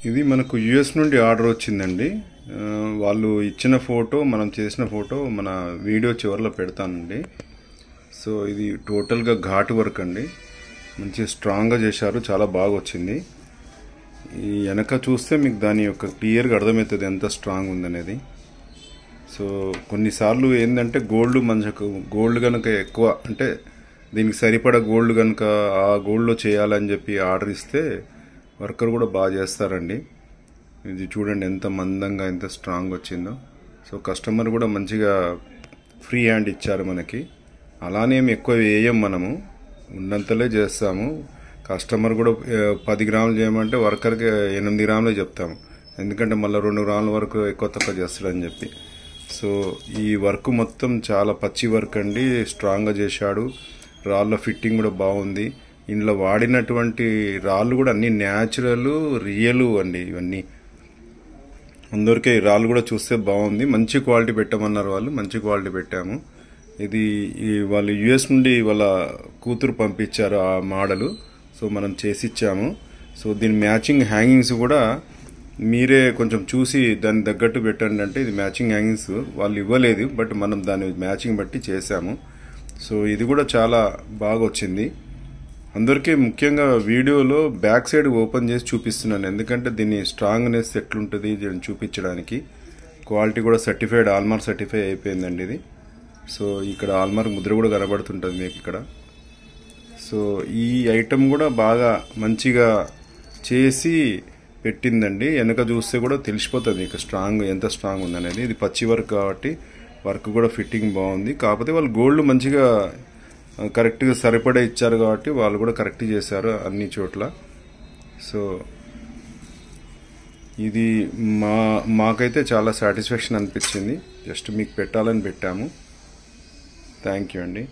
ఇది మనకు యుఎస్ నుండి ఆర్డర్ వచ్చిందండి. వాళ్ళు ఇచ్చిన ఫోటో, మనం చేసిన ఫోటో మన వీడియో చివరిలో పెడతానండి. సో ఇది టోటల్గా ఘాటు వర్క్ అండి. మంచి స్ట్రాంగ్గా చేశారు, చాలా బాగా వచ్చింది. ఈ వెనక చూస్తే మీకు దాని యొక్క క్లియర్గా అర్థమవుతుంది ఎంత స్ట్రాంగ్ ఉందనేది. సో కొన్నిసార్లు ఏంటంటే గోల్డ్ కనుక ఎక్కువ అంటే దీనికి సరిపడా గోల్డ్ కనుక ఆ గోల్డ్లో చేయాలని చెప్పి ఆర్డర్ ఇస్తే వర్కర్ కూడా బాగా చేస్తారండి. ఇది చూడండి ఎంత మందంగా ఎంత స్ట్రాంగ్ వచ్చిందో. సో కస్టమర్ కూడా మంచిగా ఫ్రీ హ్యాండ్ ఇచ్చారు మనకి. అలానే ఎక్కువ వేయం, మనము ఉన్నంతలే చేస్తాము. కస్టమర్ కూడా 10 గ్రాములు చేయమంటే వర్కర్కి 8 గ్రాములే చెప్తాము, ఎందుకంటే మళ్ళీ 2 గ్రాముల వరకు ఎక్కువ తక్కువ చేస్తాడని చెప్పి. సో ఈ వర్క్ మొత్తం చాలా పచ్చి వర్క్ అండి, స్ట్రాంగ్గా చేశాడు. రాళ్ళ ఫిట్టింగ్ కూడా బాగుంది. ఇందులో వాడినటువంటి రాళ్ళు కూడా అన్ని న్యాచురల్ రియల్ అండి. ఇవన్నీ అందరికీ రాళ్ళు కూడా చూస్తే బాగుంది. మంచి క్వాలిటీ పెట్టమన్నారు వాళ్ళు, మంచి క్వాలిటీ పెట్టాము. ఇది వాళ్ళు యుఎస్ నుండి వాళ్ళ కూతురు పంపించారు ఆ మోడలు. సో మనం చేసిచ్చాము. సో దీని మ్యాచింగ్ హ్యాంగింగ్స్ కూడా మీరే కొంచెం చూసి దాన్ని తగ్గట్టు పెట్టండి అంటే, ఇది మ్యాచింగ్ హ్యాంగింగ్స్ వాళ్ళు ఇవ్వలేదు, బట్ మనం దాని మ్యాచింగ్ బట్టి చేసాము. సో ఇది కూడా చాలా బాగా వచ్చింది. అందరికీ ముఖ్యంగా వీడియోలో బ్యాక్ సైడ్ ఓపెన్ చేసి చూపిస్తున్నాను, ఎందుకంటే దీని స్ట్రాంగ్నెస్ ఎట్లుంటుంది దీన్ని చూపించడానికి. క్వాలిటీ కూడా సర్టిఫైడ్, ఆల్మార్క్ సర్టిఫై అయిపోయిందండి ఇది. సో ఇక్కడ ఆల్మార్క్ ముద్ర కూడా కనబడుతుంటుంది మీకు ఇక్కడ. సో ఈ ఐటమ్ కూడా బాగా మంచిగా చేసి పెట్టిందండి. వెనక చూస్తే కూడా తెలిసిపోతుంది మీకు స్ట్రాంగ్ ఎంత స్ట్రాంగ్ ఉందనేది. ఇది పచ్చి వర్క్ కాబట్టి వర్క్ కూడా ఫిట్టింగ్ బాగుంది. కాకపోతే వాళ్ళు గోల్డ్ మంచిగా కరెక్ట్గా సరిపడే ఇచ్చారు కాబట్టి వాళ్ళు కూడా కరెక్ట్ చేశారు అన్ని చోట్ల. సో ఇది మాకైతే చాలా సాటిస్ఫాక్షన్ అనిపించింది. జస్ట్ మీకు పెట్టాలని పెట్టాము. థ్యాంక్ యూ అండి.